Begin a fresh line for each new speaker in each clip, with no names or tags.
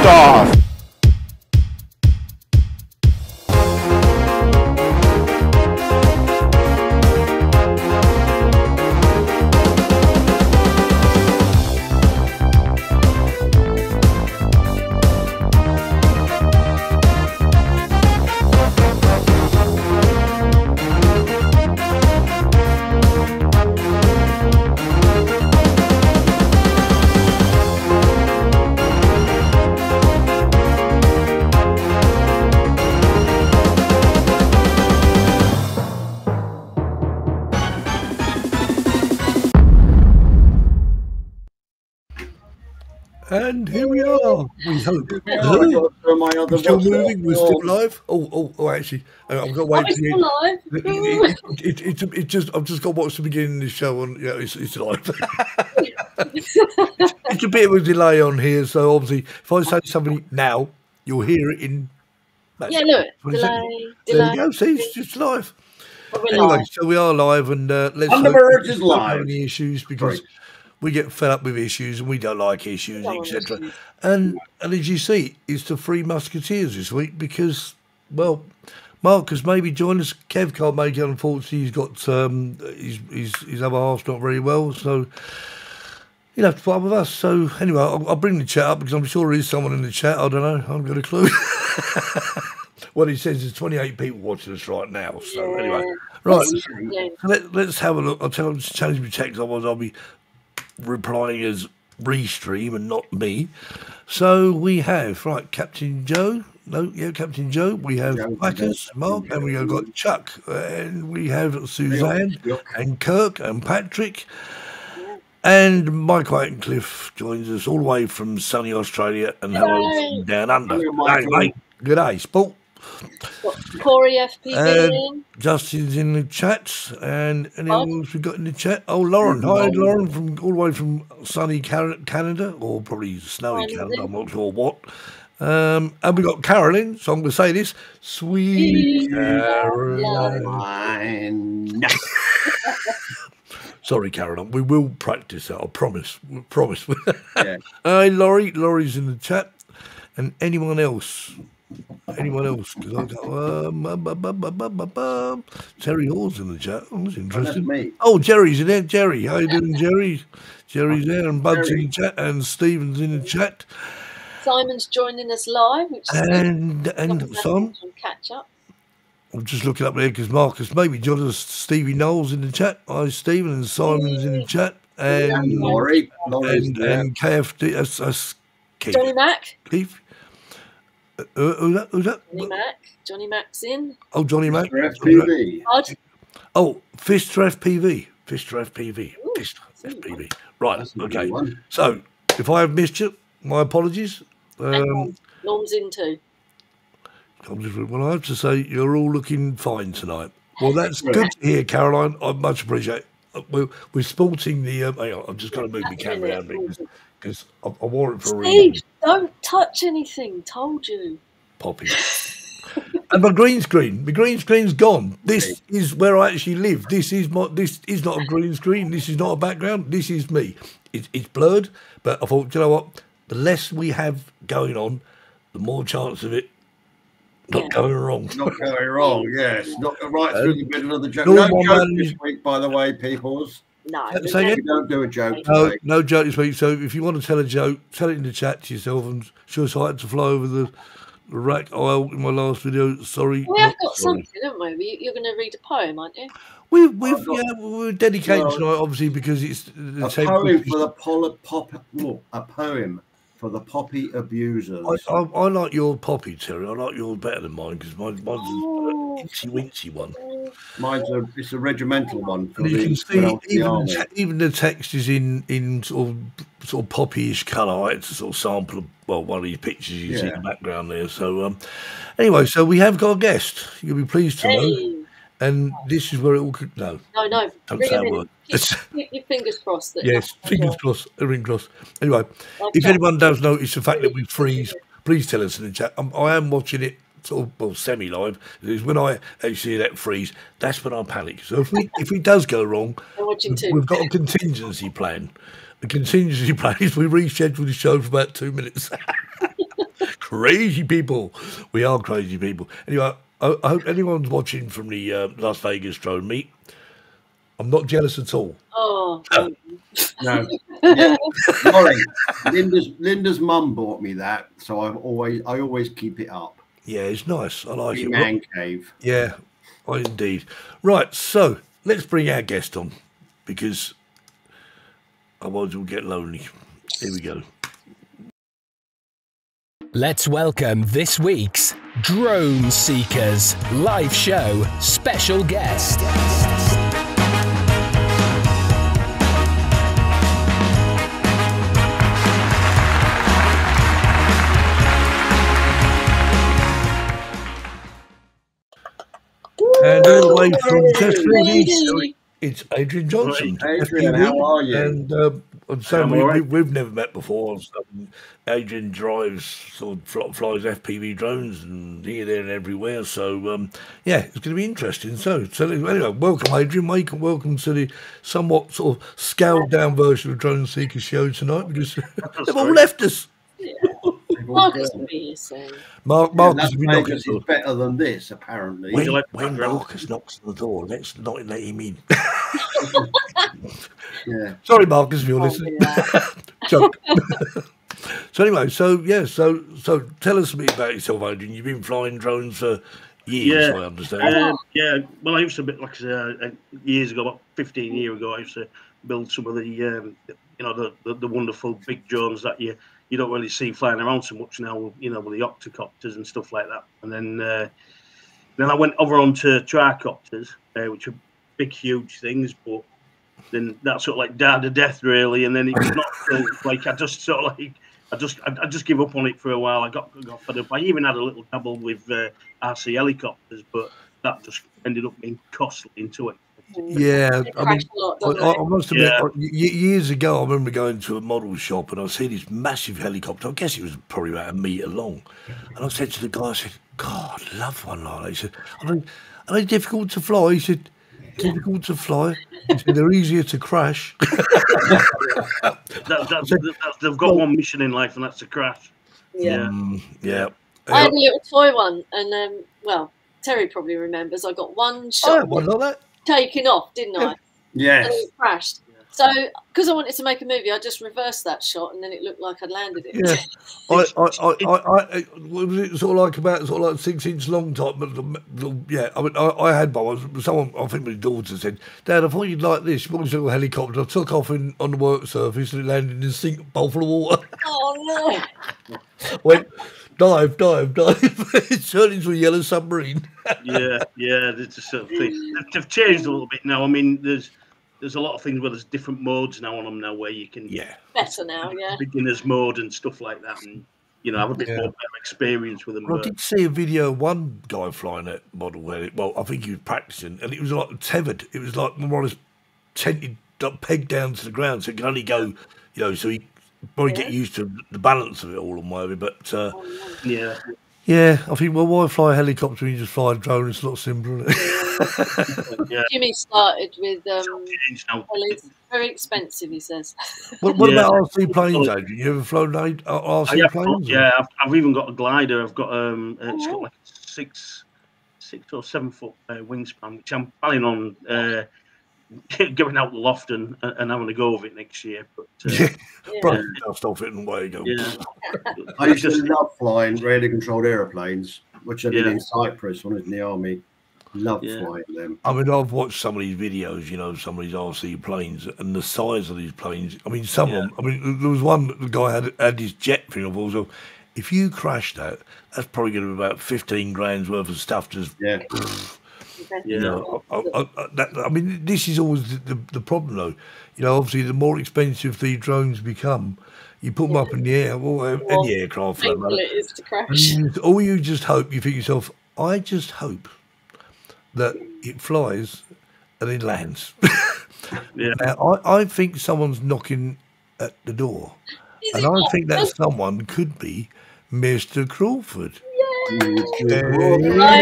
off.
And here we are. We hope.
We're
still moving. We're still live. Oh! Actually, I've got to wait for
live.
It's just I've just got to watch the beginning of the show. On it's live. It's a bit of a delay on here, so obviously, if I say something now, you'll hear it in.
Look, delay.
There we go. See, it's just live.
Anyway,
live. So we are live, and let's
Thunderbird is live.
Any issues because. Right. We get fed up with issues and we don't like issues, etc. And as you see, it's the Three Musketeers this week because, well, Marcus maybe joined us. Kev can't make it, unfortunately. He's got his other half's not very well, so he'll have to put up with us. So anyway, I'll bring the chat up because I'm sure there is someone in the chat. I don't know. I haven't got a clue. What he says is 28 people watching us right now. So anyway, right. So let's have a look. I'll tell him to change my text. Otherwise, I'll be replying as Restream and not me. So we have Captain Joe. Captain Joe. We have Packers, Mark, and we have got Chuck, and we have Suzanne and Kirk and Patrick, and Mike Whitecliffe joins us all the way from sunny Australia and hello down under. Hey mate, good day, sport.
Corey FPV.
Justin's in the chat, and anyone else we got in the chat? Oh, Lauren. Hi, Lauren, from all the way from sunny Canada, or probably snowy Canada. I'm not sure what. And we got Carolyn. So I'm going to say this: Sweet Caroline. Sorry, Caroline. We will practice that. I promise. We promise.
Yeah.
Hi, Laurie. Laurie's in the chat, and anyone else? Because I got Terry Hall's in the chat. Oh, that's interesting.
Me.
Oh, Jerry's in there. Jerry, how you doing, Jerry? Jerry's there, and Bud's in the chat, and Stephen's in the chat.
Simon's joining us live, which is
and Simon.
Catch up.
I'm just looking up there because Marcus maybe joined us. Stevie Knowles in the chat. Hi, Stephen, and Simon's in the chat, and
Laurie,
and KFD. That's Keith.
Johnny Mac.
Keith. Who's that?
Johnny Mac's in.
Oh, Johnny Mac.
FPV.
Oh, Fister FPV. FPV. Right, okay. So, if I have missed you, my apologies.
Norm's in too.
Well, I have to say, you're all looking fine tonight. Well, that's good to hear, Caroline. I much appreciate it. We're sporting the... hang on, I'm just going to move my camera around because I wore it for a reason.
Don't touch anything. Told you.
Poppy. And my green screen's gone. This is where I actually live. This is not a green screen. This is not a background. This is me. It's blurred, but I thought, you know what? The less we have going on, the more chance of it not going wrong.
Not going wrong. Yes, not right through the middle of the joke. No joke this week, by the way, peoples.
No,
we don't do a joke.
No joke this week. So if you want to tell a joke, tell it in the chat to yourself. And show us I had to fly over the rack aisle in my last video. Sorry.
We have got something, haven't we? You're going to read a poem, aren't you?
We're dedicated tonight, obviously, because it's
a poem for the a poem for the poppy abusers.
I like your poppy, Terry. I like yours better than mine because mine's an incy wincy one.
It's a regimental one.
And you can see even the text is in sort of poppyish colour. It's a sort of sample of one of these pictures you see in the background there. So anyway, so we have got a guest. You'll be pleased to know. And this is where it all could... No.
Don't
say a word.
Keep your fingers crossed.
Yes, fingers crossed, ring crossed. Anyway, if anyone does notice the fact that we freeze, please tell us in the chat. I am watching it sort of semi-live. When I actually see that freeze, that's when I panic. So if it does go wrong, we've got a contingency plan. The contingency plan is we reschedule the show for about 2 minutes. crazy people. We are crazy people. Anyway, I hope anyone's watching from the Las Vegas drone meet. I'm not jealous at all.
Oh,
no. Yeah. Molly, Linda's mum bought me that, so I always keep it up.
Yeah, it's nice. I like it.
Man cave.
Yeah, indeed. Right, so let's bring our guest on, because otherwise we'll get lonely. Here we go.
Let's welcome this week's Drone Seekers live show special guest.
And all the way from Sheffield, it's Adrian Johnson.
Right. Adrian, how are you?
And so we've never met before. So Adrian flies FPV drones and here, there, and everywhere. So yeah, it's going to be interesting. So anyway, welcome, Adrian. Welcome to the somewhat sort of scaled down version of Drone Seeker show tonight, because they've all left us.
Yeah. Marcus will be here soon.
Marcus will be knocking
is better than this, apparently.
When Marcus knocks on the door, let's not let him in.
Yeah.
Sorry, Marcus, if you're listening. Joke. So anyway, so tell us a bit about yourself, Adrian. You've been flying drones for years, I understand.
Yeah. Well, I used to, like I said, years ago, about 15 years ago, I used to build some of the, the wonderful big drones that you don't really see flying around so much now, with the octocopters and stuff like that. And then I went over onto tricopters, which are big, huge things, but then that sort of like died to death, really. And then it was not like I just give up on it for a while. I got fed up. I even had a little dabble with RC helicopters, but that just ended up being costly into it.
Yeah, I mean, I must admit, years ago, I remember going to a model shop and I see this massive helicopter. I guess it was probably about 1 metre long. And I said to the guy, I said, God, I'd love one like that. He said, are they difficult to fly? He said, difficult to fly? He said, they're easier to crash.
They've got one mission in life, and that's to crash.
Yeah.
Yeah.
I had a little toy one, and, Terry probably remembers, I got one shot.
I had one like that.
Taking off, didn't I?
Yes.
And it crashed. So, because I wanted to make a movie, I just reversed that shot, and then it looked like I'd landed it.
Yeah, was it sort of like 6 inch long type? But yeah, I mean, I had one. Someone, I think my daughter said, "Dad, I thought you'd like this." She bought this little helicopter. I took off on the work surface, and it landed in a sink bowl full of water.
Oh no!
Went dive. It turned into a yellow submarine.
yeah, it's a sort of thing. They've changed a little bit now. I mean, there's a lot of things where there's different modes now on them now, where you can
better now,
beginners mode and stuff like that, and have a bit more better experience with them.
I did see a video of one guy flying that model where I think he was practicing, and it was like tethered. It was like more or less tented, pegged down to the ground, so it can only go, so he probably get used to the balance of it all and whatever. But yeah, I think, why fly a helicopter when you just fly a drone? It's a lot simpler, isn't
it? Jimmy started with very expensive, he says.
What about RC planes, Adrian? You ever flown RC planes?
Yeah, I've even got a glider. I've got it's got like a 6 or 7 foot wingspan, which I'm planning on going out the loft and having a go of it next year. But
probably dust off it and away you go.
Yeah.
I used to love flying radio controlled aeroplanes, which I did in Cyprus when I was in the army. Love flying them.
I mean, I've watched some of these videos, some of these RC planes, and the size of these planes. I mean, some of them. I mean, there was one that the guy had his jet thing of also. If you crash that, that's probably going to be about 15 grand's worth of stuff. Just
I
mean, this is always the problem, though. Obviously, the more expensive the drones become, you put them up in the air. Any aircraft,
it is to crash.
Or you just hope. You think to yourself, I just hope that it flies and it lands. Now, I think someone's knocking at the door, and I think that someone could be Mr. Crawford.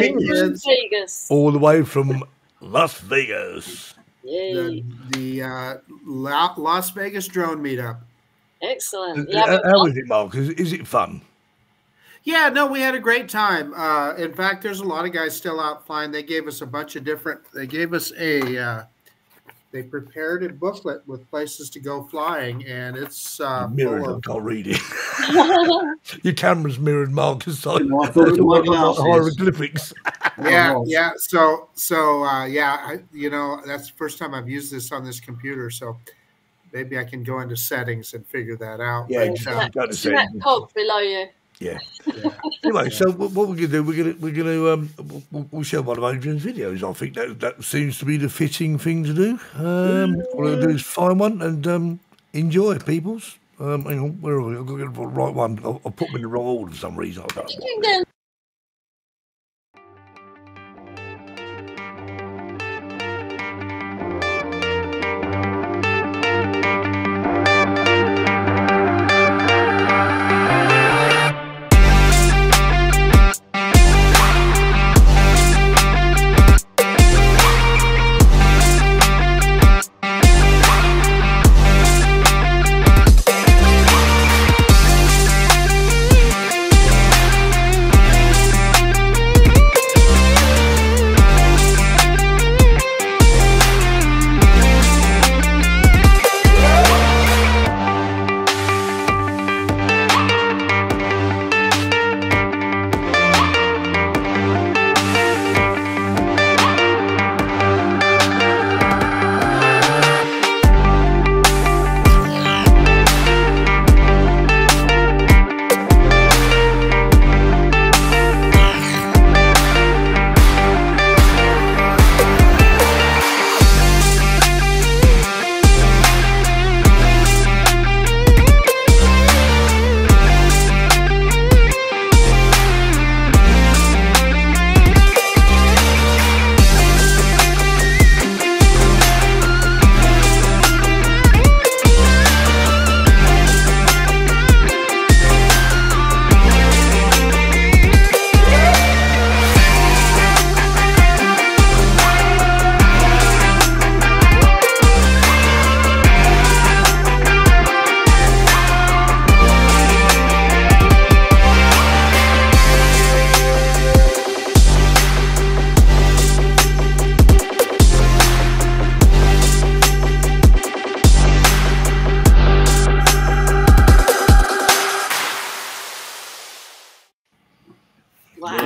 Vegas.
All the way from Las Vegas.
The Las Vegas drone meetup.
Excellent.
How is it, Mark? Is it fun?
Yeah, no, we had a great time. In fact, there's a lot of guys still out flying. They gave us a bunch of different. They gave us they prepared a booklet with places to go flying, and it's
mirrored.
full
I can't read it. Your camera's mirrored, Marcus. So
You know, I thought it was my glasses.
hieroglyphics.
Yeah, yeah. So yeah, you know, that's the first time I've used this on this computer. So maybe I can go into settings and figure that out.
Yeah,
But,
go to
See that
settings.
cog below you.
Yeah.
yeah.
Anyway, so what we're gonna do? We're gonna we'll show one of Adrian's videos. I think that seems to be the fitting thing to do. What we'll do is find one and enjoy, peoples. Hang on, where are we? I've got to get the right one. I'll put them in the wrong order for some reason. I don't know.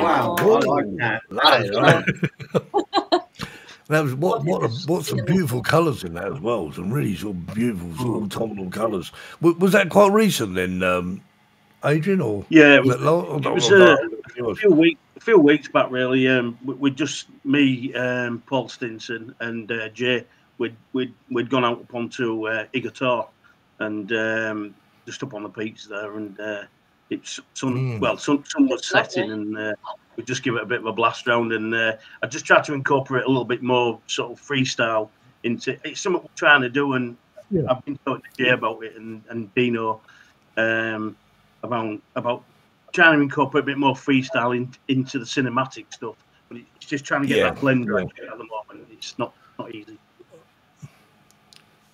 Wow, I like that.
That was what some beautiful colours in that as well. Some really sort of beautiful sort of autumnal colours. Was that quite recent then, Adrian? Or
yeah, it
was
a few weeks back really. We just me, Paul Stinson, and Jay. We'd gone out up onto Higger Tor and just up on the peaks there, and it's sun was setting, and we just give it a bit of a blast round, and I just try to incorporate a little bit more sort of freestyle into it's something we're trying to do, and I've been talking to Jay about it and Dino about trying to incorporate a bit more freestyle into the cinematic stuff, but it's just trying to get that blend right at the moment. It's not easy.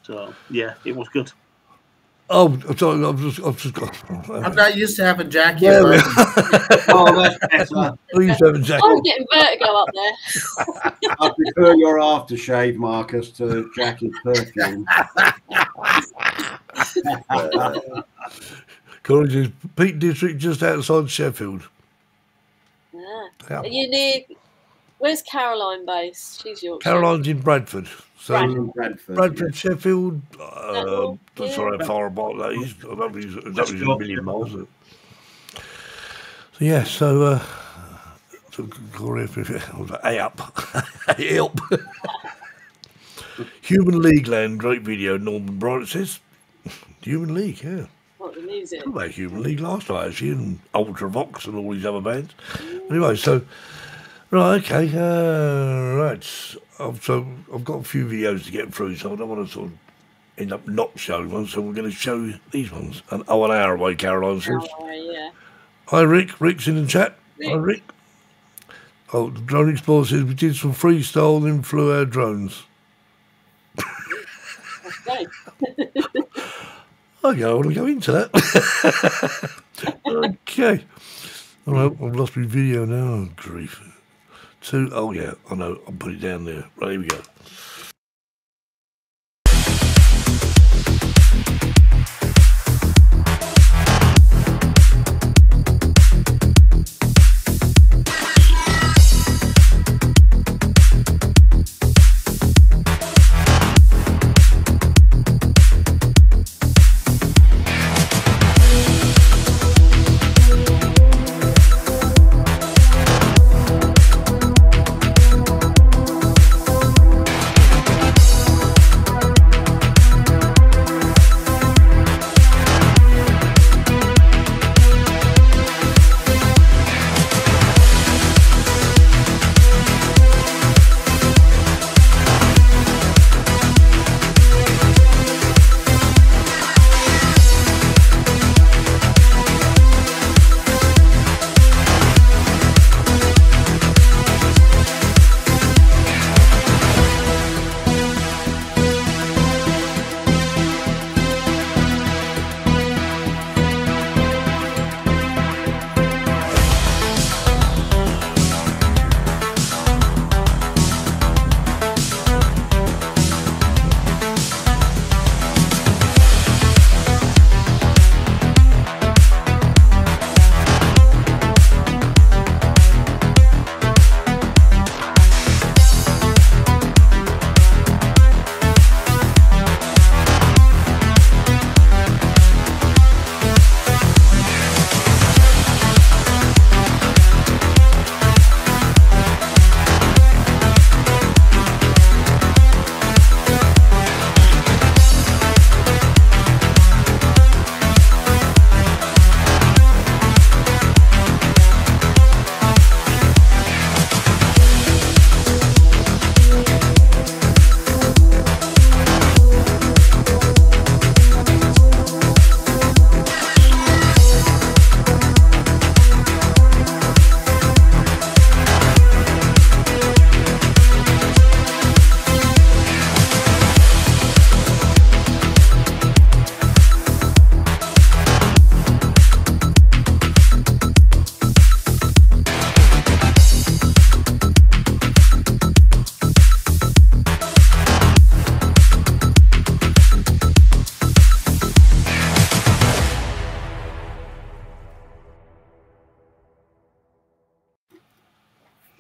So yeah, it was good.
Oh, sorry, I've just got.
I'm not used to having Jackie.
Oh, that's better.
I'm getting vertigo up there.
I prefer your aftershave, Marcus, to Jackie's perfume.
College is Peak District, just outside Sheffield.
Yeah. Are you near? Where's Caroline based? She's Yorkshire.
Caroline's in Bradford. So
Bradford,
Sheffield. Sorry how far apart that is. I don't think it's a million miles. So yeah, so help. Human League Land, great video. Norman Bright says Human League, yeah.
What, the music?
What about Human League last night actually, and Ultravox and all these other bands. Anyway, so right, okay, right. So I've got a few videos to get through, so I don't want to sort of end up not showing one. So we're going to show these ones. And an hour away, Caroline says.
Yeah.
Hi, Rick. Rick's in the chat.
Rick.
Hi, Rick. Oh, the Drone Explorer says we did some freestyle, then flew our drones.
Okay.
Okay, I want to go into that. Okay. All right, I've lost my video now. Oh, grief. 2. Oh, yeah, I know. I'll put it down there. Right, here we go.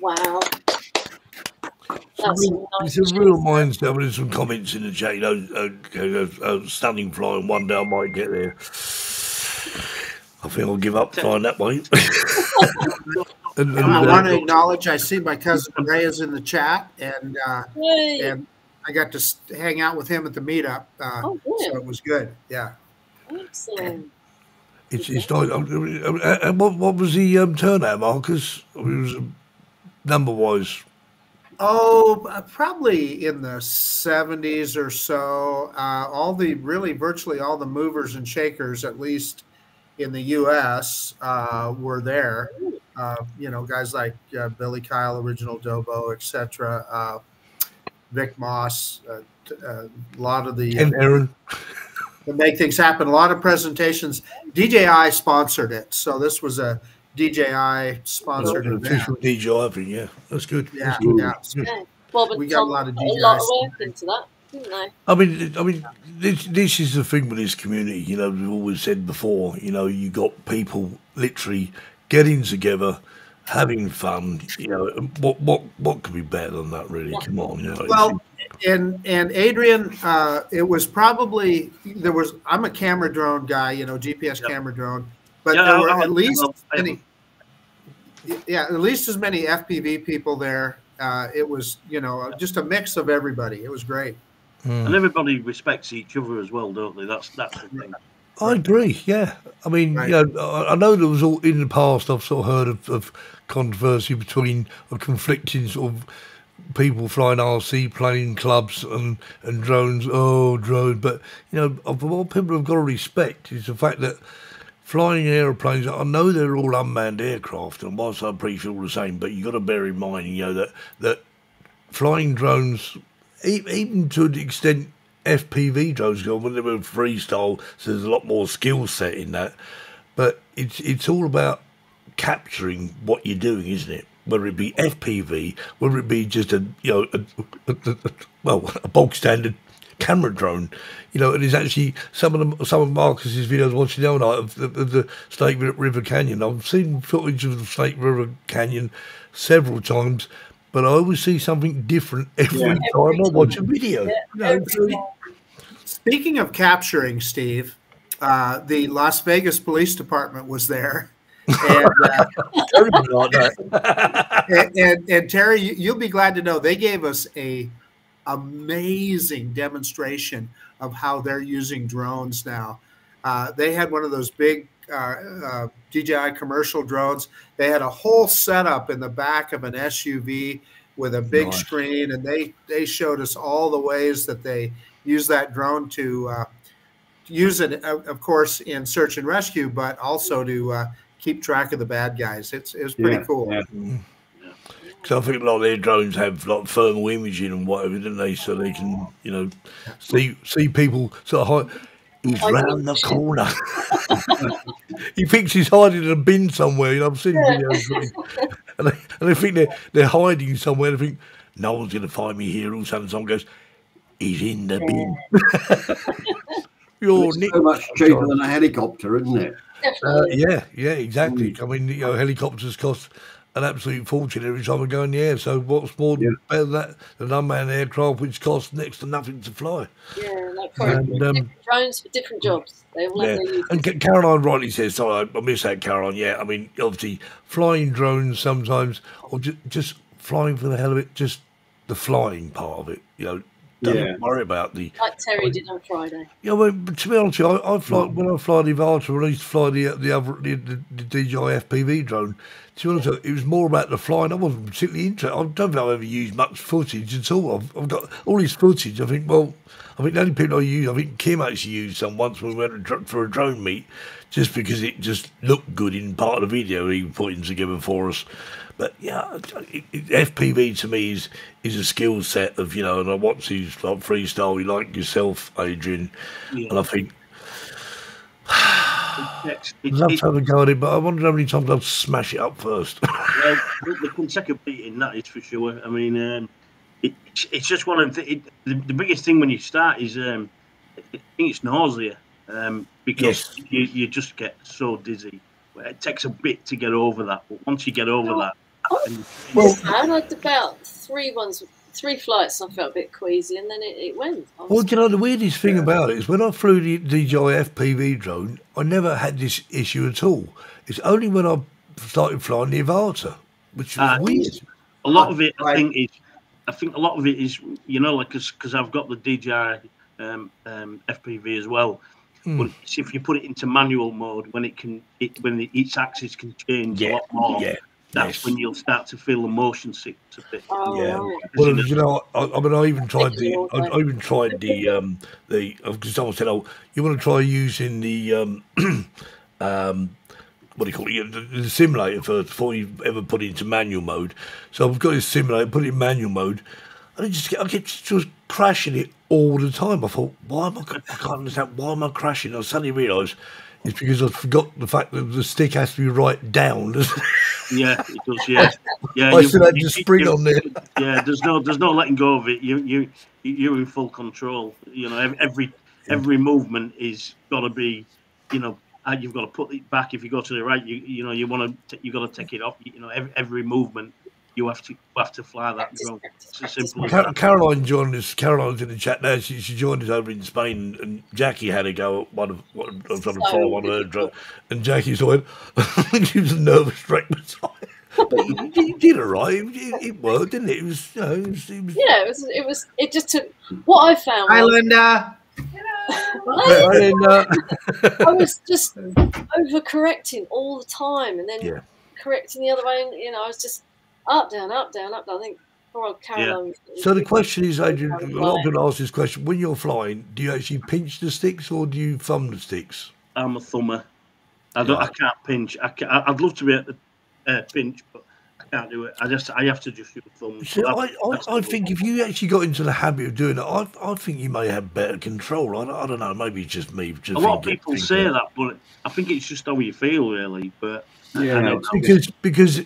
Wow.
It's a real mindset. I mean, some comments in the chat, stunning flying. One day I might get there. I think I'll give up flying that way.
I want to acknowledge, I see my cousin Ray is in the chat, and I got to hang out with him at the meetup. So it was good. Yeah.
Excellent.
It's like, what was the turnout, Marcus? It was number-wise.
Oh, probably in the 70s or so. Virtually all the movers and shakers, at least in the U.S., were there. Guys like Billy Kyle, Original Dobo, etc. Vic Moss, a lot of the
and Aaron.
To make things happen. A lot of presentations. DJI sponsored it, so this was a DJI sponsored event.
Official DJI thing, yeah, that's good.
Yeah,
that's good.
yeah.
Well,
we got a lot of DJI.
A lot of work into that, didn't they?
I mean, this is the thing with this community. We've always said before. You got people literally getting together, having fun. What could be better than that? Really, come on.
Well, and Adrian, it was probably I'm a camera drone guy. GPS camera drone, but there were at least at least as many FPV people there. It was just a mix of everybody. It was great.
And everybody respects each other as well, don't they? That's the thing.
I agree. Yeah, I mean,
right.
I know there was all in the past. I've sort of heard of controversy between conflicting sort of people flying RC plane clubs and drones. Oh, drone! But what people have got to respect is the fact that flying aeroplanes. I know they're all unmanned aircraft, and whilst I appreciate all the same, but you got to bear in mind, that flying drones, even to an extent, FPV drones go when they were freestyle, so there's a lot more skill set in that. But it's all about capturing what you're doing, isn't it? Whether it be FPV, whether it be just a bog standard camera drone, you know, and it's actually some of Marcus's videos watching the other night of the Snake River Canyon. I've seen footage of the Snake River Canyon several times, but I always see something different every time I watch a video.
Yeah,
you know,
Speaking of capturing, Steve, the Las Vegas Police Department was there. And Terry, you'll be glad to know they gave us a amazing demonstration of how they're using drones now. They had one of those big DJI commercial drones. They had a whole setup in the back of an SUV with a big screen, and they showed us all the ways that they use that drone to use it, of course, in search and rescue, but also to keep track of the bad guys. It was pretty cool.
Yeah. Because I think a lot of their drones have like thermal imaging and whatever, don't they? So they can, you know, see people sort of hide. He's round the corner. He thinks he's hiding in a bin somewhere. You know, I've seen videos, and they think they're hiding somewhere. They think no one's going to find me here. All of a sudden, someone goes, "He's in the bin."
It's so much cheaper than a helicopter, isn't it?
Yeah, exactly. I mean, you know, helicopters cost an absolute fortune every time we go in the air. So what's more better than that than unmanned aircraft, which costs next to nothing to fly?
Yeah, like different drones for different jobs. They all have their uses.
And Caroline rightly says, sorry, I missed that, Caroline. Yeah, I mean, obviously, flying drones sometimes, or just flying for the hell of it, just the flying part of it, you know. Don't worry about the
like Terry did on Friday.
Yeah, well, to be honest with you, I fly when I fly the Avata, when I used to fly the DJI FPV drone. To be honest with you, it was more about the flying. I wasn't particularly interested. I don't think I've ever used much footage at all. I've got all this footage. I think, well, I think the only people I use, I think Kim actually used some once when we went for a drone meet, just because it just looked good in part of the video he was putting together for us. But yeah, FPV to me is a skill set of, you know, and I watch these like freestyle, like yourself, Adrian, and I think I'd love to have a go at it, but I wonder how many times I'd smash it up first.
Well, the consecutive beating, that is for sure. I mean, it's just one of the biggest thing when you start is I think it's nausea, because you just get so dizzy. It takes a bit to get over that, but once you get over that.
I had about three flights. I felt a bit queasy, and then it went.
Well, you know, the weirdest thing about it is when I flew the DJI FPV drone, I never had this issue at all. It's only when I started flying the Avata, which was weird.
A lot of it, I think a lot of it is, you know, like because I've got the DJI FPV as well. But if you put it into manual mode, when its axis can change a lot more. That's when you'll start to feel the motion sickness a bit.
Well, you know, I mean, I even tried the because someone said, "Oh, you want to try using the what do you call it? The simulator first before you ever put it into manual mode." So I've got this simulator, put it in manual mode, and I kept just crashing it all the time. I thought, I can't understand why am I crashing? I suddenly realised it's because I forgot the fact that the stick has to be right down.
Yeah, it does. Yeah.
I still had to spring on there.
Yeah, there's no letting go of it. You're in full control. You know, every movement is got to be, you know, you've got to put it back. If you go to the right, you got to take it off. You know, every movement. You have to fly that drone. It's as simple as that.
Caroline joined us. Caroline's in the chat now. She joined us over in Spain, and Jackie had a go at one of her drones. And Jackie went, I think she was a nervous wreck. But he did all right. It worked, didn't it? It was, you know,
it just took what I found.
Hi, Linda.
I was just overcorrecting all the time, and then correcting the other way. And, you know, I was just up, down, up, down, up, down. I think poor old Caroline.
So the question is, Adrian, a lot of people ask this question: when you're flying, do you actually pinch the sticks or do you thumb the sticks?
I'm a thumber. I can't pinch. I'd love to be at the pinch, but I can't do it. I have to just use thumbs.
See, I think if you actually got into the habit of doing it, I think you may have better control. I don't know. Maybe it's just me.
A lot of people say that, but I think it's just how you feel, really. But
yeah,
because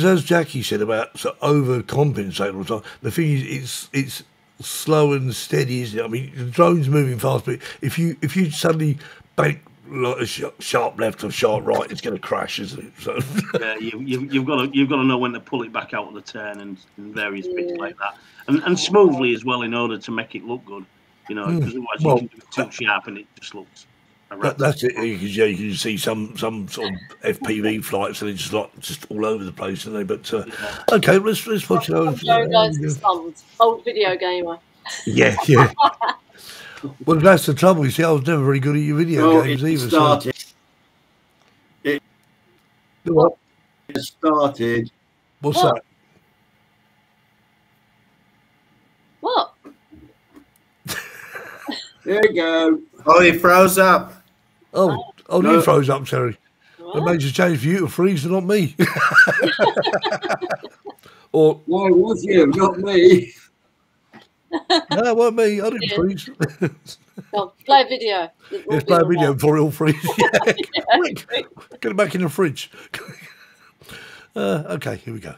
as Jackie said about sort of overcompensating all the time, the thing is it's slow and steady, isn't it? I mean, the drone's moving fast, but if you suddenly bank like a sharp left or sharp right, it's going to crash, isn't it? So
yeah, you've got to know when to pull it back out of the turn and various bits like that, and smoothly as well in order to make it look good. You know, because otherwise you can do it too sharp and it just looks.
That's it. Because you can see some sort of FPV flights and it's just all over the place, isn't they? But okay, let's watch those.
Old video gamer.
Yeah. Well, that's the trouble. You see, I was never very good at your video games either.
It started.
What's that?
What?
There you go.
Oh, he froze up.
Oh, no. You froze up, Terry. It made a change for you to freeze and not me. Or
why was you, not me?
No, it wasn't me. I didn't freeze.
Well, play a video.
Let's play a video before it all freezes. Quick, get it back in the fridge. Okay, here we go.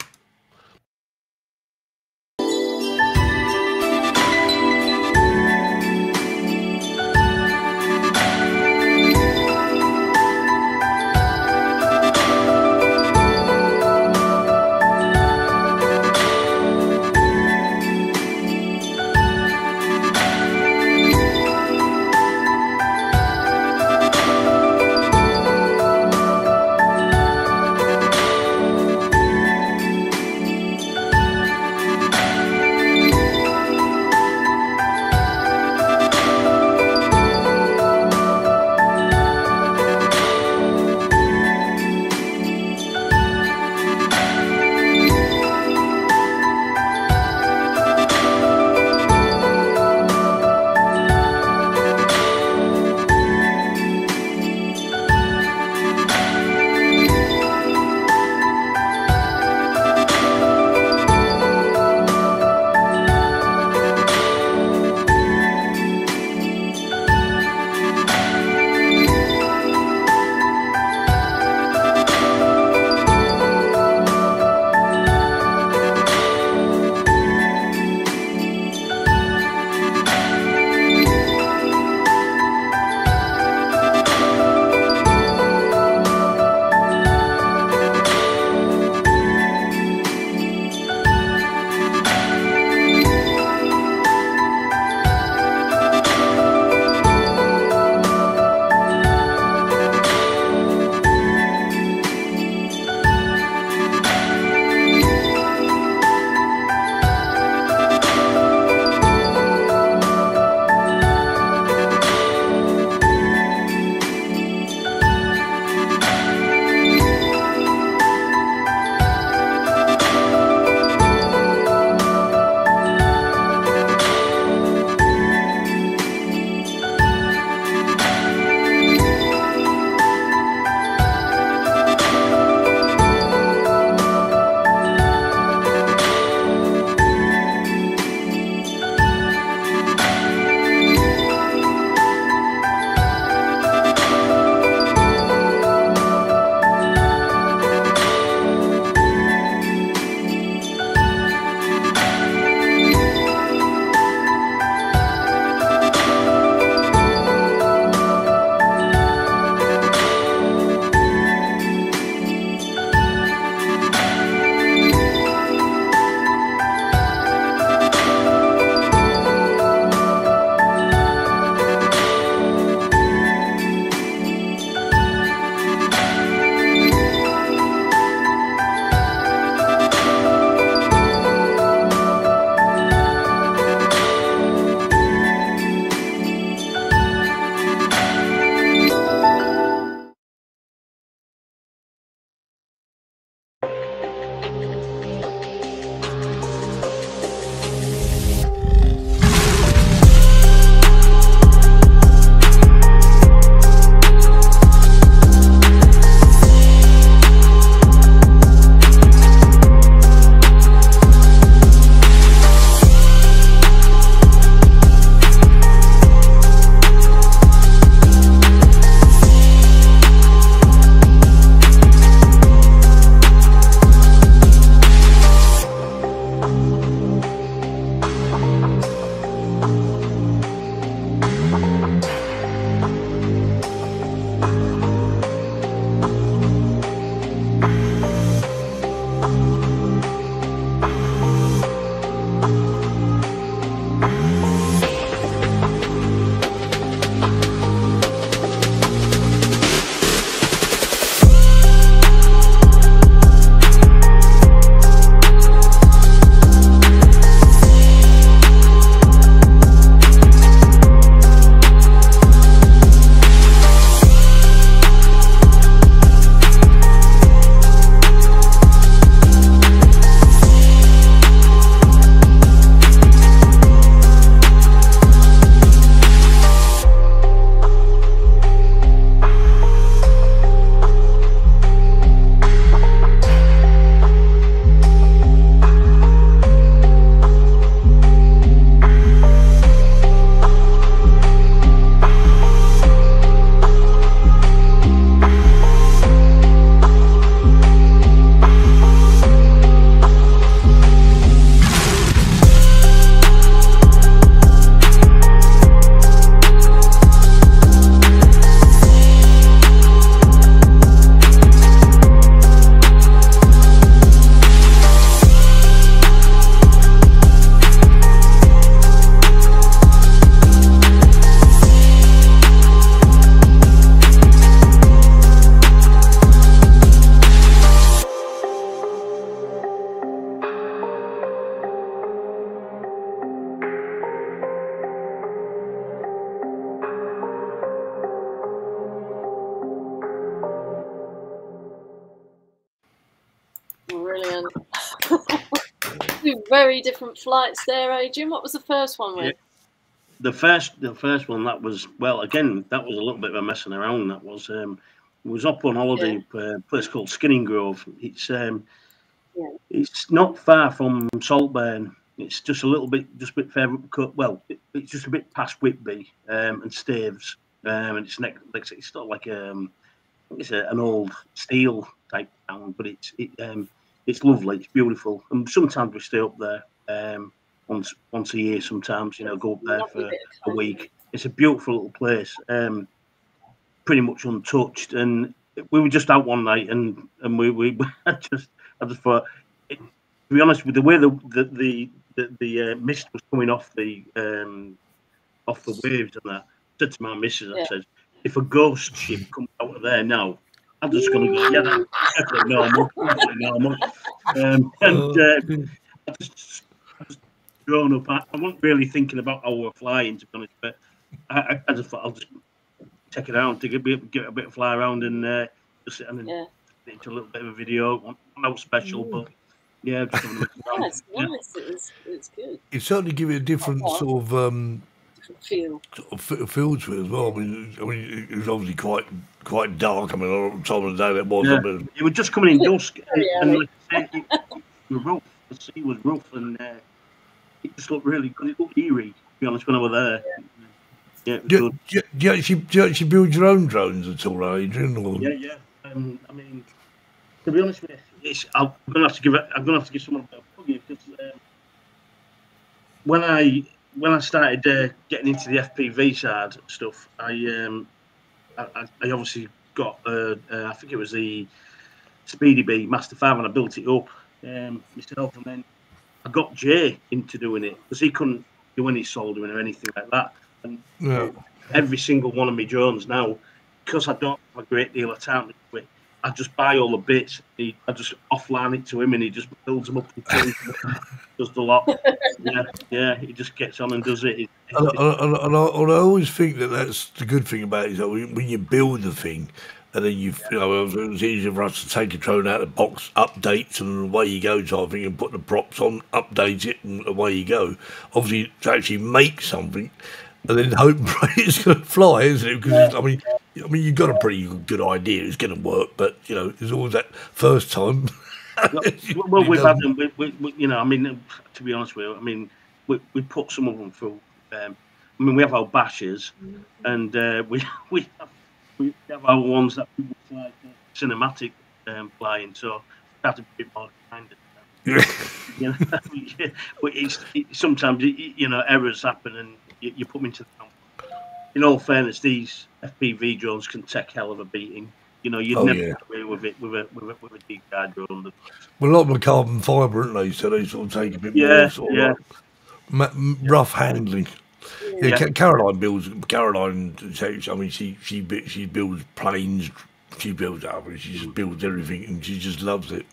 Brilliant. Two very different flights there, Adrian. What was the first one with?
The first one, that was, well, again, that was a little bit of a messing around. That was up on holiday, a place called Skinning Grove. It's not far from Saltburn. It's just a bit further up. Well, it's just a bit past Whitby and Staves, and it's next. It's not like it's an old steel type town, but it's lovely. It's beautiful, and sometimes we stay up there once a year. Sometimes, go up there for a week. It's a beautiful little place, pretty much untouched. And we were just out one night, and we I just thought, to be honest, with the way the mist was coming off the waves and that, I said to my missus, I said, if a ghost ship comes out of there now, I'm just going to go, yeah, that's definitely normal. I just grown up. I wasn't really thinking about how we're flying, to be honest, but I just thought I'll just check it out, get a bit of fly around, and just sit and into a little bit of a video. Not special, but yeah, just having a bit of fun.
It's nice. It's good.
It certainly gives it a different sort of
feel
to it as well. I mean, it was obviously quite dark. I mean, a lot of time of the day it was.
It was just coming in dusk, and like I say, it was rough. The sea was rough, and it just looked really good. It looked eerie, to be honest, when I was there. Yeah, it was good.
Do you actually build your own drones at all, Adrian? Or?
Yeah. I mean, to be honest with you, I'm gonna have to give someone a plug here, because when I started getting into the FPV side stuff, I obviously got I think it was the SpeedyBee Master 5, and I built it up myself, and then I got Jay into doing it, because he couldn't do any soldering or anything like that. And every single one of my drones now, because I don't have a great deal of time to do it, I just buy all the bits. I just offline it to him, and he just builds them up and does the lot. Yeah, he just gets on and does it.
And I always think that's the good thing about it, is that when you build the thing, and then it was easier for us to take a drone out of the box, updates, and away you go type thing, and put the props on, update it, and away you go. Obviously, to actually make something, and then hope and pray it's going to fly, isn't it? Because I mean, you've got a pretty good idea it's going to work, but there's always that first time.
Well, we've had them. I mean, to be honest with you, I mean, we put some of them through. We have our bashes, and we have our ones that people fly cinematic flying. So that's a bit more kind of. Sometimes errors happen, and you put them into the camp. in all fairness, these FPV drones can take hell of a beating. You know, you'd never get away with it with a DJI drone.
Well, a lot of them are carbon fibre, aren't they? So they sort of take a bit more sort of like rough handling. Yeah, Caroline builds. Caroline, I mean, she builds planes. She builds up, and she just builds everything, and she just loves it.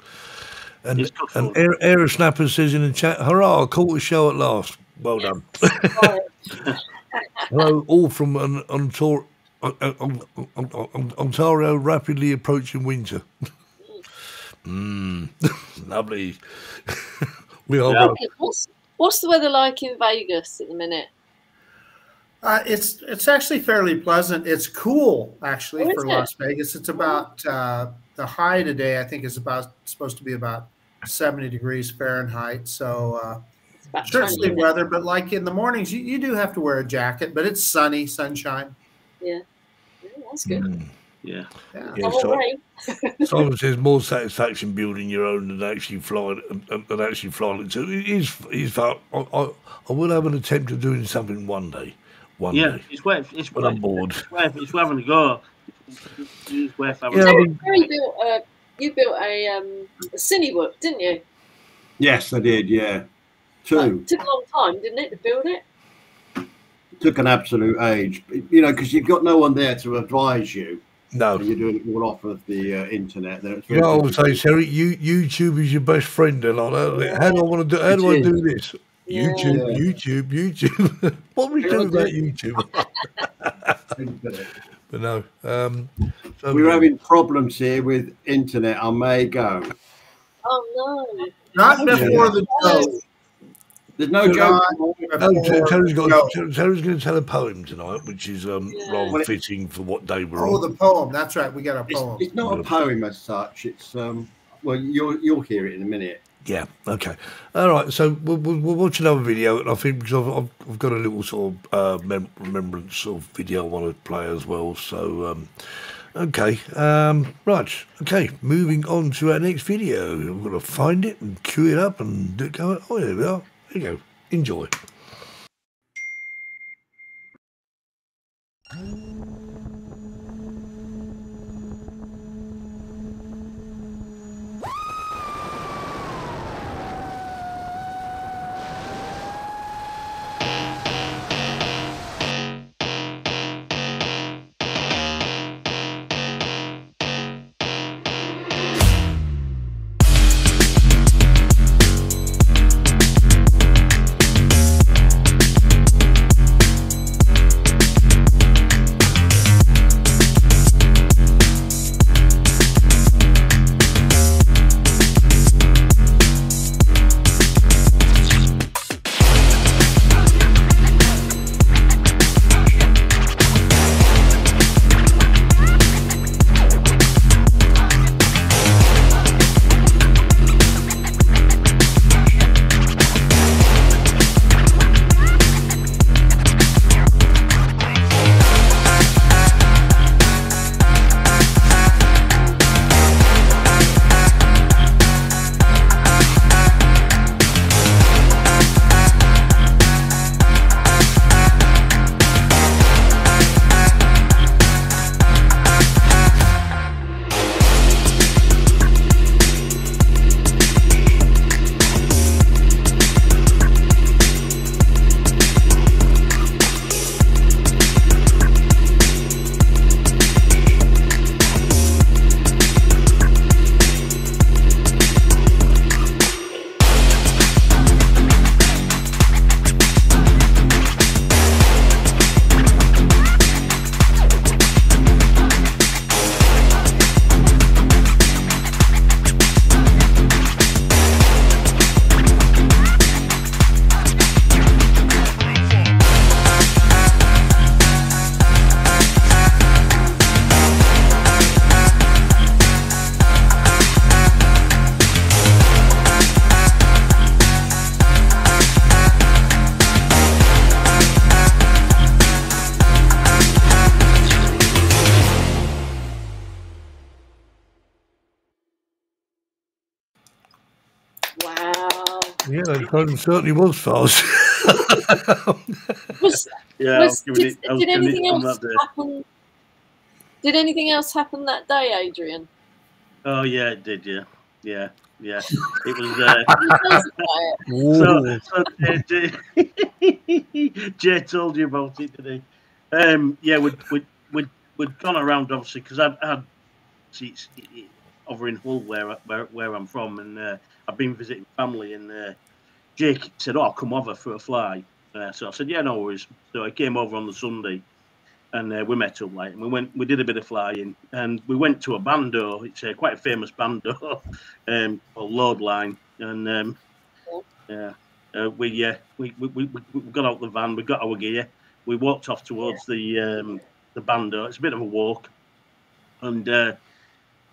And Aerosnapper says in the chat, "Hurrah! Caught a show at last. Well done." Hello, all from Ontario, rapidly approaching winter. Lovely. We are.
What's the weather like in Vegas at the minute?
It's actually fairly pleasant. It's cool actually for Las Vegas. It's about the high today, I think, is supposed to be about 70 degrees Fahrenheit. So short sleeve weather, but like in the mornings, you do have to wear a jacket. But it's sunny, sunshine.
Yeah, that's good.
Yeah.
Simon says more satisfaction building your own than actually flying it. So it is fun. I will have an attempt of doing something one day.
It's worth
I'm bored.
It's having a go. It's worth having.
You built a Scenic, didn't you?
Yes, I did. Yeah, two.
It took a long time, didn't it, to build it?
Took an absolute age, you know, because you've got no one there to advise you.
No,
and you're doing it all off of the internet. Then
I would say, Sherry, YouTube is your best friend, and how do I want to do? How do I do this? YouTube. What we do about YouTube? But no.
So we're having problems here with internet. I may go.
Oh no!
Not before the show.
There's no joke.
Terry's going to tell a poem tonight, which is rather fitting for what day we're on.
Oh, the poem. That's right. We got a poem.
It's not a poem as such. It's well, you'll hear it in a minute.
Yeah. Okay. All right. So we'll watch another video, and I think because I've got a little sort of remembrance sort of video I want to play as well. So okay. Right. Okay. Moving on to our next video. We're going to find it and queue it up and go. Oh, there we are. There you go. Enjoy. Yeah, that certainly was fast.
Did anything else happen? Did anything else happen that day, Adrian?
Oh yeah, it did. Yeah. It was. Jay told you about it, did he? Yeah, we'd gone around obviously because I had seats over in Hull where I'm from, and I've been visiting family, and Jake said, "Oh, I'll come over for a fly." So I said, "Yeah, no worries." So I came over on the Sunday. And we met up late, and we did a bit of flying, and we went to a Bando. It's quite a famous Bando called Load Line, and we got out the van, we got our gear, we walked off towards the Bando. It's a bit of a walk, and as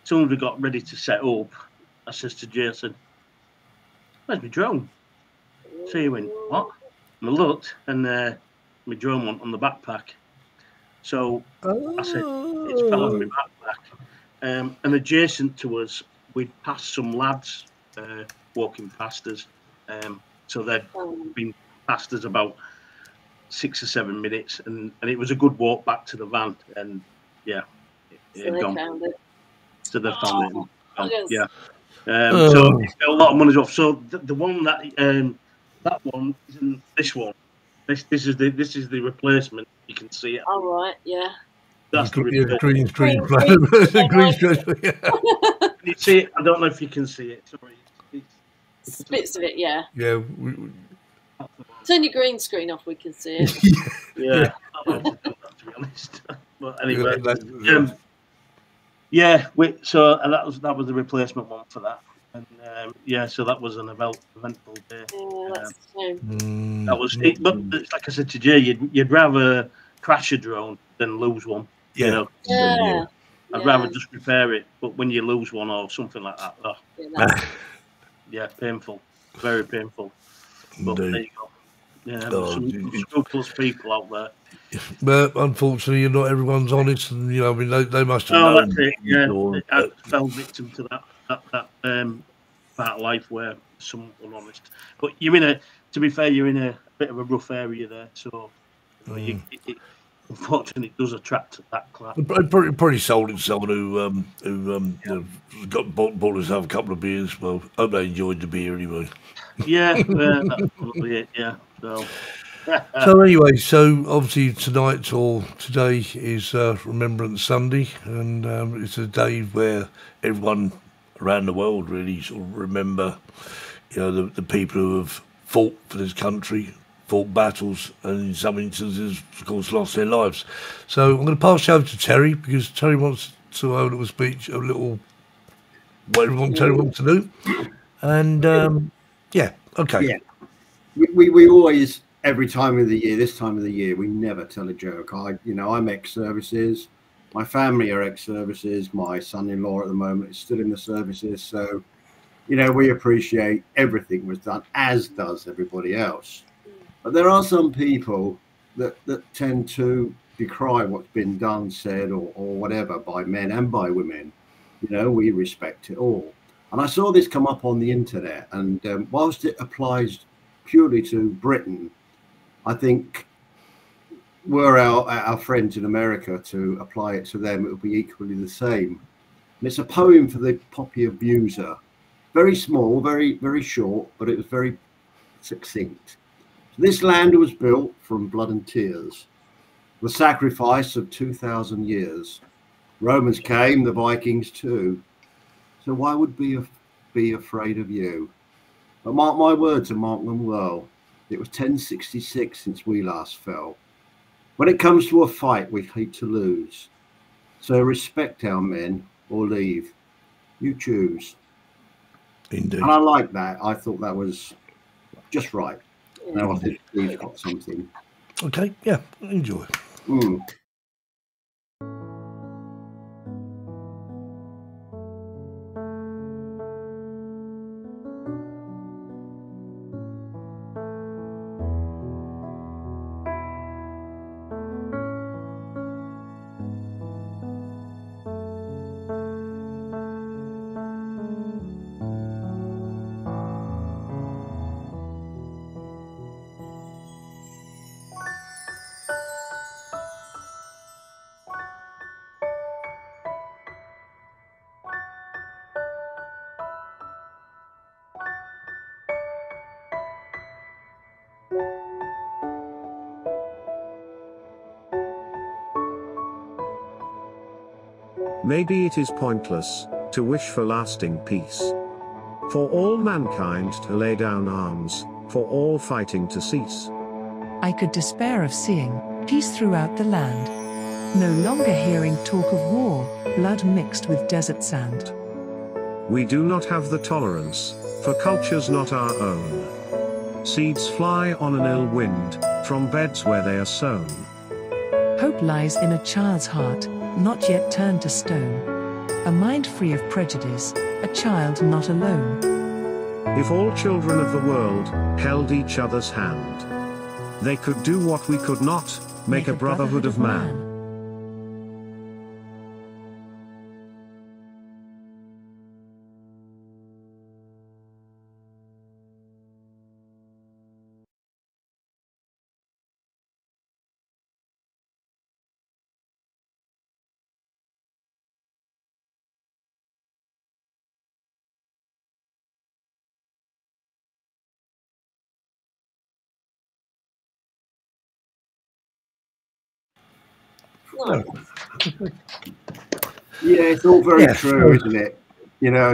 soon as we got ready to set up, I says to Jason, "Where's my drone?" So he went, "What?" And I looked, and my drone went on the backpack. So I said, "It's fell off my backpack." And adjacent to us, we'd passed some lads walking past us. So they'd been past us about 6 or 7 minutes, and it was a good walk back to the van. And yeah,
so they found it.
So they found it. Yeah. So a lot of money's off. So the one that one isn't this one. This is the replacement. You can see it.
All right, yeah.
That's the
green screen.
Green screen. Can you see it? I don't know if you can see it. Sorry.
It's bits of it, yeah.
Yeah.
Turn your green screen off. We can see it.
Yeah. I don't know to do that, to be honest. But anyway, so that was the replacement one for that. And so that was an eventful day.
Yeah, that's a shame.
That was it. But like I said to Jay, you'd rather crash a drone than lose one.
Yeah.
You know?
Yeah.
I'd rather just repair it. But when you lose one or something like that, painful, very painful. But there you go. Yeah, some scrupulous people out there.
But unfortunately, not everyone's honest, and I mean, they must have known.
That's it. Yeah, I fell victim to that part of life where some unhonest. But to be fair, you're in a bit of a rough area there, so unfortunately, it does attract that class.
Probably sold it to someone who got bought himself a couple of beers. Well, I hope they enjoyed the beer anyway.
Yeah, that's probably it. Yeah, so.
So anyway, so obviously tonight or today is Remembrance Sunday, and it's a day where everyone around the world really sort of remember, the people who have fought for this country, fought battles, and in some instances, of course, lost their lives. So I'm going to pass you over to Terry, because Terry wants to have a little speech, a little whatever Terry wants to do, and okay.
Yeah, we always. Every time of the year, this time of the year, we never tell a joke. I'm ex-services. My family are ex-services. My son-in-law at the moment is still in the services. So, we appreciate everything was done, as does everybody else. But there are some people that tend to decry what's been done, said, or whatever by men and by women. We respect it all. And I saw this come up on the internet, and whilst it applies purely to Britain, I think were our friends in America to apply it to them, it would be equally the same. And it's a poem for the poppy abuser. Very small, very, very short, but it was very succinct. So this land was built from blood and tears, the sacrifice of 2,000 years. Romans came, the Vikings too. So why would we be afraid of you? But mark my words and mark them well. It was 1066 since we last fell. When it comes to a fight, we hate to lose. So respect our men or leave. You choose.
Indeed.
And I like that. I thought that was just right. Now I think we've got something.
Okay, yeah, enjoy.
Maybe it is pointless to wish for lasting peace. For all mankind to lay down arms, for all fighting to cease.
I could despair of seeing peace throughout the land. No longer hearing talk of war, blood mixed with desert sand.
We do not have the tolerance for cultures not our own. Seeds fly on an ill wind from beds where they are sown.
Hope lies in a child's heart, not yet turned to stone. A mind free of prejudice, a child not alone.
If all children of the world held each other's hand, they could do what we could not, make a brotherhood of man.
No.
Yeah, it's all very true, isn't it? You know,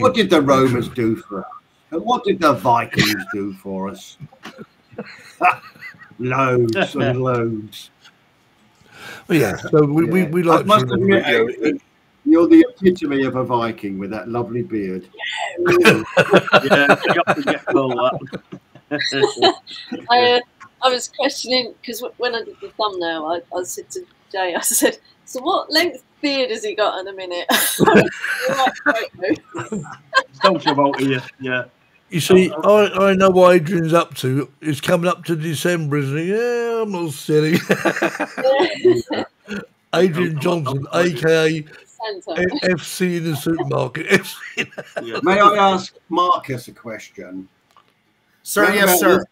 what did the Romans do for us? And what did the Vikings do for us? Loads and loads.
Well, yeah, so we like
I must admit, Adrian, you're the epitome of a Viking with that lovely beard.
Yeah, you got to get all
that. I was questioning, because when I did the thumbnail, I said to Jay, I said, so what length beard has he got in a minute?
Don't about here, yeah.
You see, I know what Adrian's up to. It's coming up to December, isn't he? Yeah, I'm not silly. Adrian Johnson, a.k.a. FC in the supermarket.
May I ask Marcus a question?
Sir, yes, sir.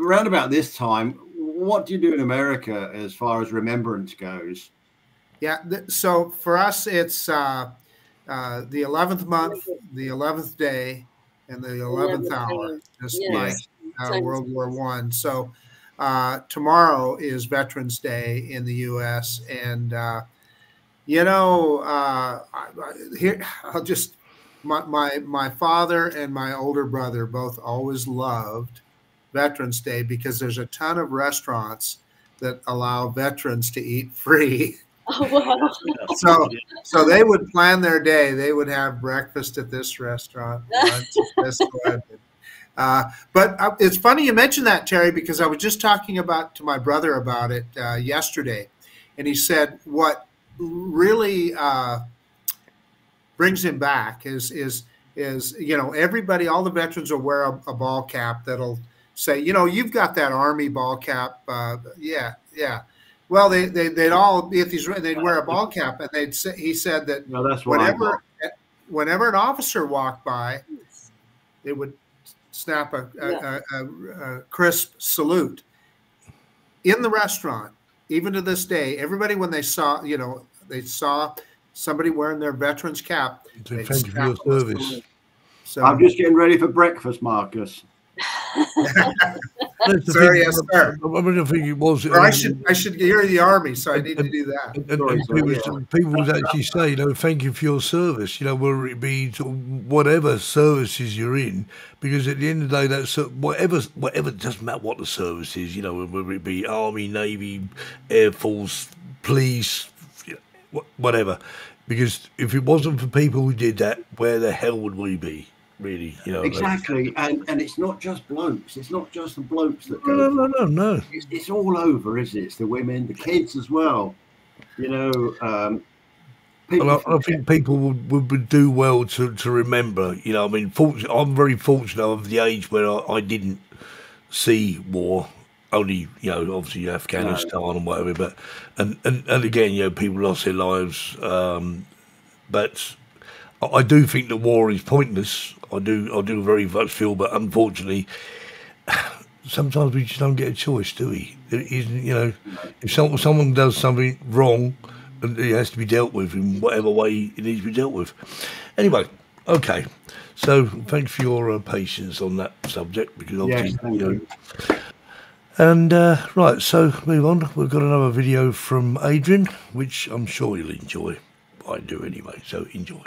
Around about this time, what do you do in America as far as remembrance goes?
Yeah, so for us, it's the 11th month, the 11th day, and the 11th hour, just like World War I. So tomorrow is Veterans Day in the U.S. And, you know, here, I'll just, my father and my older brother both always loved Veterans Day because there's a ton of restaurants that allow veterans to eat free.
Oh, wow.
So they would plan their day. They would have breakfast at this restaurant, lunch at this one. But it's funny you mentioned that, Terry, because I was just talking to my brother about it yesterday, and he said what really brings him back is you know, everybody, all the veterans will wear a ball cap that'll say, you know, you've got that Army ball cap, yeah. Well, they'd all be at these. They'd wear a ball cap, and they'd say. He said that whenever an officer walked by, they would snap a crisp salute. In the restaurant, even to this day, everybody when they saw, you know, they saw somebody wearing their veteran's cap.
Thank you for your service.
So
I'm just getting ready for breakfast, Marcus.
Sir, yes, sir.
I mean, I think it was.
Or I should hear the Army, so I need to do that.
People would actually say, you know, thank you for your service. You know, whether it be whatever services you're in, because at the end of the day, that's whatever. It doesn't matter what the service is. You know, whether it be Army, Navy, Air Force, police, you know, whatever. Because if it wasn't for people who did that, where the hell would we be? Really, you know.
Exactly, and it's not just blokes. It's not just the blokes that go.
No.
It's all over, isn't it? It's the women, the kids as well. You know,
I think people would do well to remember. You know, I mean, I'm very fortunate of the age where I didn't see war. Only, you know, obviously Afghanistan and whatever. But and again, you know, people lost their lives. But I do think that war is pointless. I do very much feel, but unfortunately, sometimes we just don't get a choice, do we? It isn't, you know, if someone does something wrong, it has to be dealt with in whatever way it needs to be dealt with. Anyway, okay. So thanks for your patience on that subject, because obviously, you know. And right, so move on. We've got another video from Adrian, which I'm sure you'll enjoy. I do anyway. So enjoy.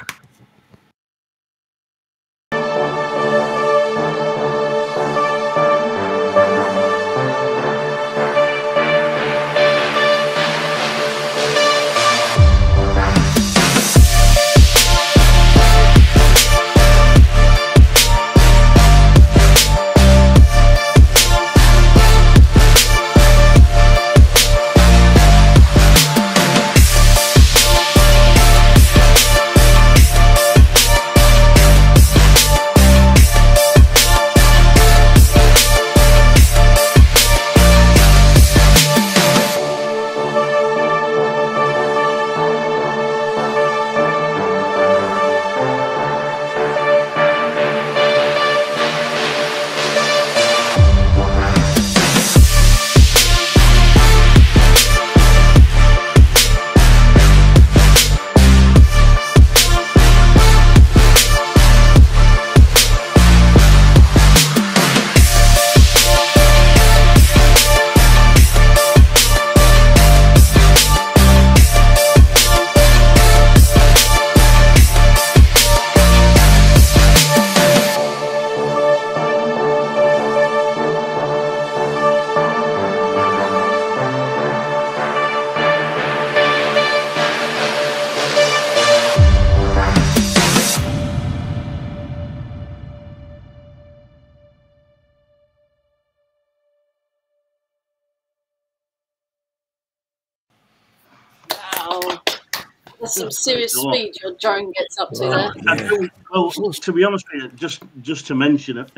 That's some serious speed your drone gets up to there.
Yeah. Well, to be honest with you, just to mention it,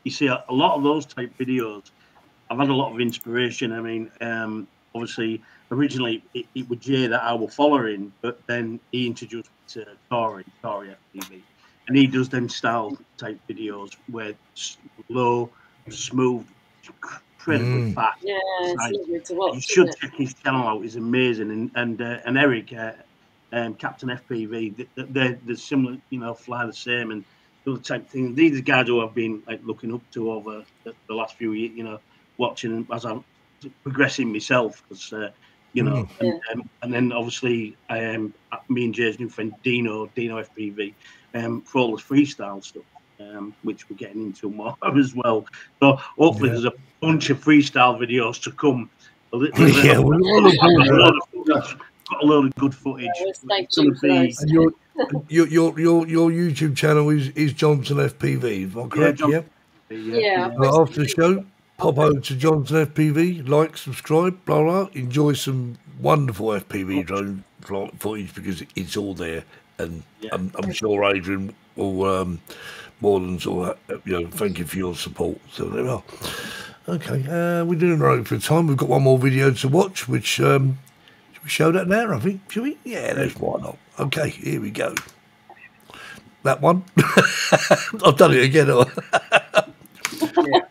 you see, a lot of those type videos, I've had a lot of inspiration. I mean, obviously, originally it was Jay that I was following, but then he introduced me to Tori FPV, and he does them style type videos where it's low, smooth, incredibly fast.
Yeah, it's lovely to watch.
You should check his channel out; it's amazing. And Eric, Captain FPV, they're similar, you know, fly the same and do the type thing. These are the guys who I've been like looking up to over the last few years, you know, watching as I'm progressing myself, because you know, and then obviously me and Jay's new friend Dino FPV, for all the freestyle stuff, which we're getting into more as well. So hopefully there's a bunch of freestyle videos to come. Got a lot of good footage.
And your YouTube channel is Johnson FPV, is that correct?
Yeah.
After the show, pop over to Johnson FPV, like, subscribe, blah blah. Enjoy some wonderful FPV drone footage, because it's all there, and I'm sure Adrian will more than sort of, you know, thank you for your support. So there we are. Okay, we're doing right for time. We've got one more video to watch, which. We show that now, I think. Should we? Yeah, that's why not. Okay, here we go. That one. I've done it again.
Yeah.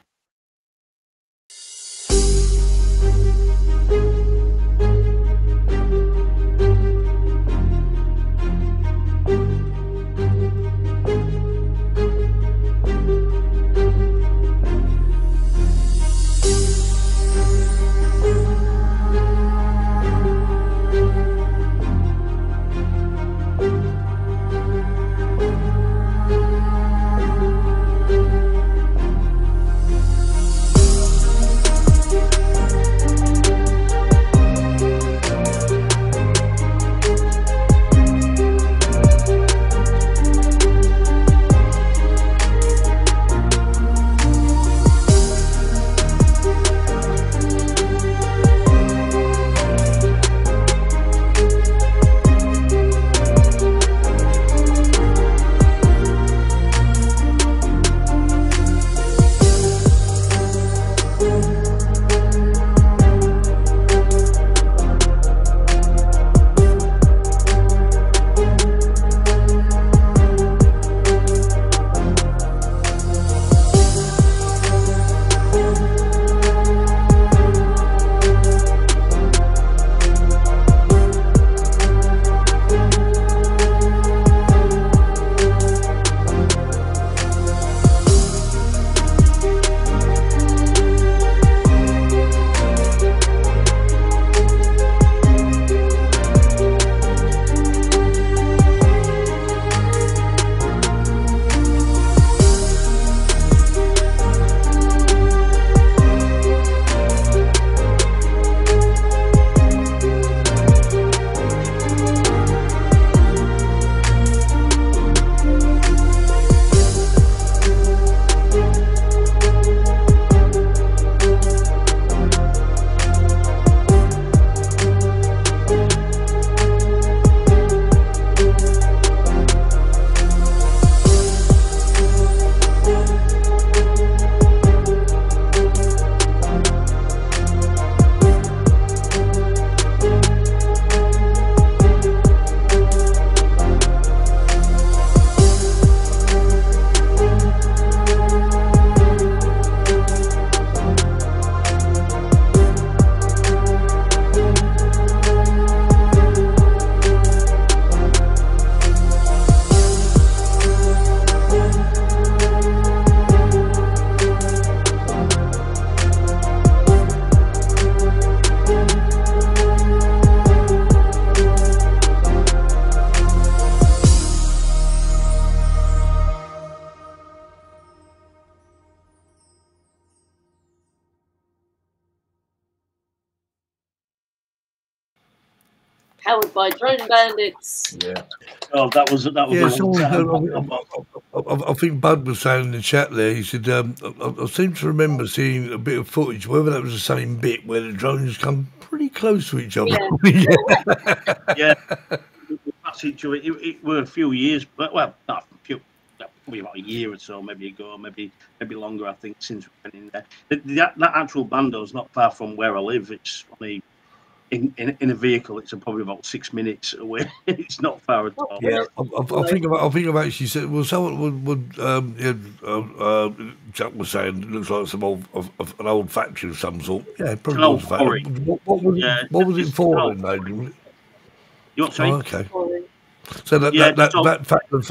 powered by drone bandits.
Yeah.
Oh, that was
Yeah,
the
I think Bud was saying in the chat there, he said, I seem to remember seeing a bit of footage, whether that was the same bit, where the drones come pretty close to each other.
Yeah. That's it. It were a few years, but well, not a few, probably about a year or so, maybe ago, maybe longer. I think since we went in there. That actual Bando is not far from where I live. It's only in a vehicle. It's probably about 6 minutes away. It's not far at all.
Yeah, I think I've actually said. Well, someone would Jack was saying it looks like some an old factory of some sort. Yeah, probably was a factory. What was it for then, Adrian?
You want to say?
Oh, okay. So that fact of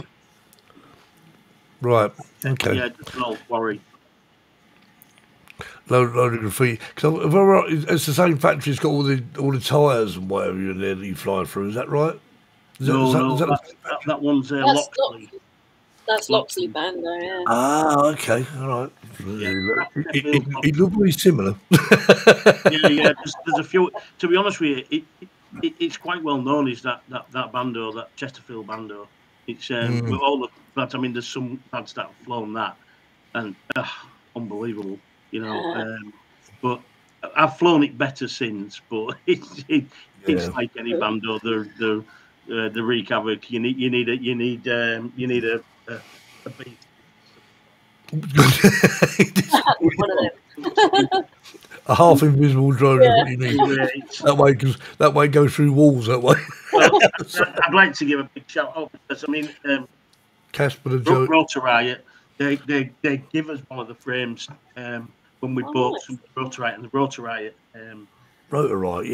right. Okay.
Yeah, just an old quarry.
Load of graffiti. Because it's the same factory. It's got all the tyres and whatever in there that you fly through. Is that right?
That one's Loxley.
That's Loxley Bando, yeah.
Ah, okay, all right. It looked very similar.
yeah. There's a few. To be honest with you, it's quite well known. Is that Bando, that Chesterfield Bando? It's with all the lads. I mean, there's some lads that have flown that, and unbelievable. You know, but I've flown it better since. But it's like any Bando. The wreak havoc. You need a beat.
One of them.
A half invisible drone is what you need.
Yeah,
that way goes through walls. That way.
Well, I'd like to give a big shout out because I mean,
Casper the Joke.
Rotor Riot. They give us one of the frames when we bought some Rotor Riot and the Rotor Riot.
Rotor Riot,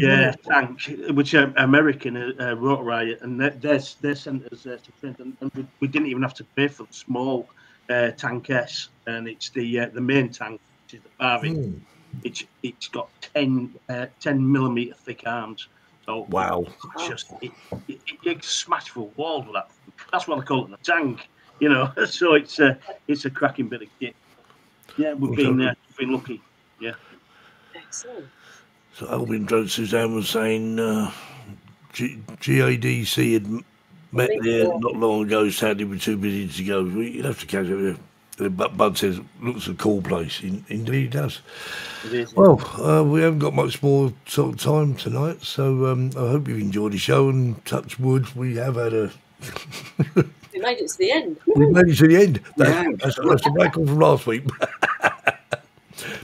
yeah,
tank, which are American Rotor Riot, and they sent us to print, and we didn't even have to pay for the small tank S, and it's the main tank, which is the 5-inch. It's got 10 millimeter thick arms. So
wow,
it's just it smashed through walls with that. That's what they call it, the tank. You know, so it's a cracking bit of kit. Yeah, we've been lucky. Yeah.
Excellent.
So Albion Drone Suzanne was saying GADC had met there not long ago. Sadly, we're too busy to go. You'd have to catch up there. But Bud says, looks a cool place. Indeed, it does.
It is.
Well, we haven't got much more sort of time tonight, so I hope you've enjoyed the show. And touch wood, we have had a.
We made it to the end.
We made it to the end. That's a record from last week.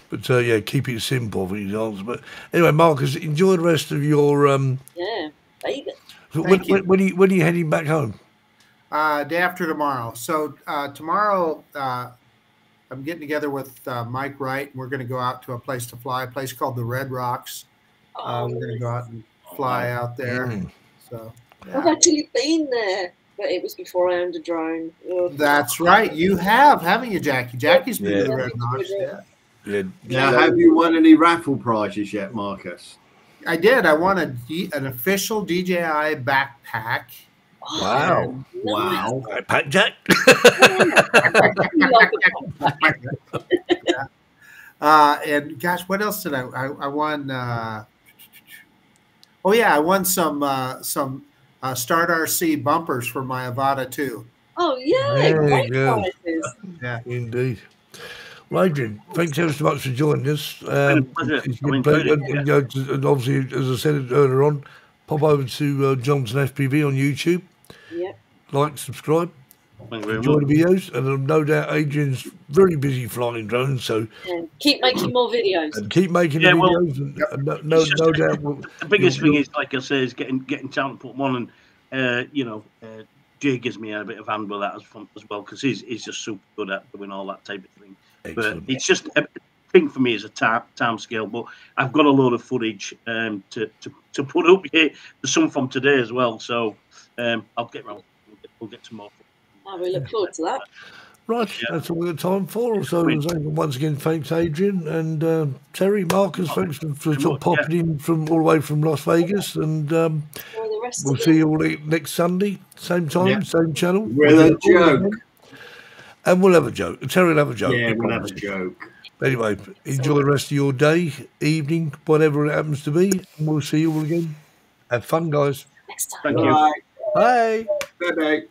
But yeah, keep it simple for these answers. But anyway, Marcus, enjoy the rest of your
Vegas.
When are you heading back home?
Day after tomorrow. So tomorrow I'm getting together with Mike Wright, and we're going to go out to a place called the Red Rocks. We're going to go out and fly out there. So
I've actually been there, but it was before I owned a drone.
That's right. You have, haven't you, Jackie? Jackie's been to the Red Rocks.
Yeah.
Now, have you won any raffle prizes yet, Marcus?
I did. I won an official DJI backpack.
Wow.
Wow.
Backpack Jack.
And gosh, what else did I won? I won some Start RC bumpers for my Avata too.
Oh yeah, great prizes.
Yeah,
indeed. Well, Adrian, thanks ever so much for joining us.
It's been a pleasure.
And obviously, as I said earlier on, pop over to Johnson FPV on YouTube.
Yep.
Like, subscribe.
Enjoy
the videos, and no doubt Adrian's very busy flying drones, so
keep making more videos.
And keep making videos. And no doubt.
The biggest thing is, like I say, is getting time to put them on, and Jay gives me a bit of hand with that as well, because he's just super good at doing all that type of thing.
Excellent.
But it's just a thing for me is a time scale. But I've got a load of footage to put up here. There's some from today as well, so I'll get round. We'll get some more.
We look forward to that.
Right, that's all we've got time for. So once again, thanks, Adrian, and Terry, Marcus, thanks for sort of popping in from all the way from Las Vegas, and we'll see you all next Sunday, same time, same channel.
With a joke.
And we'll have a joke. Terry will have a joke.
Yeah, we'll have a joke.
Anyway, enjoy the rest of your day, evening, whatever it happens to be, and we'll see you all again Have fun, guys.
Next time.
Thank you.
Bye.
Bye.
Bye. Bye.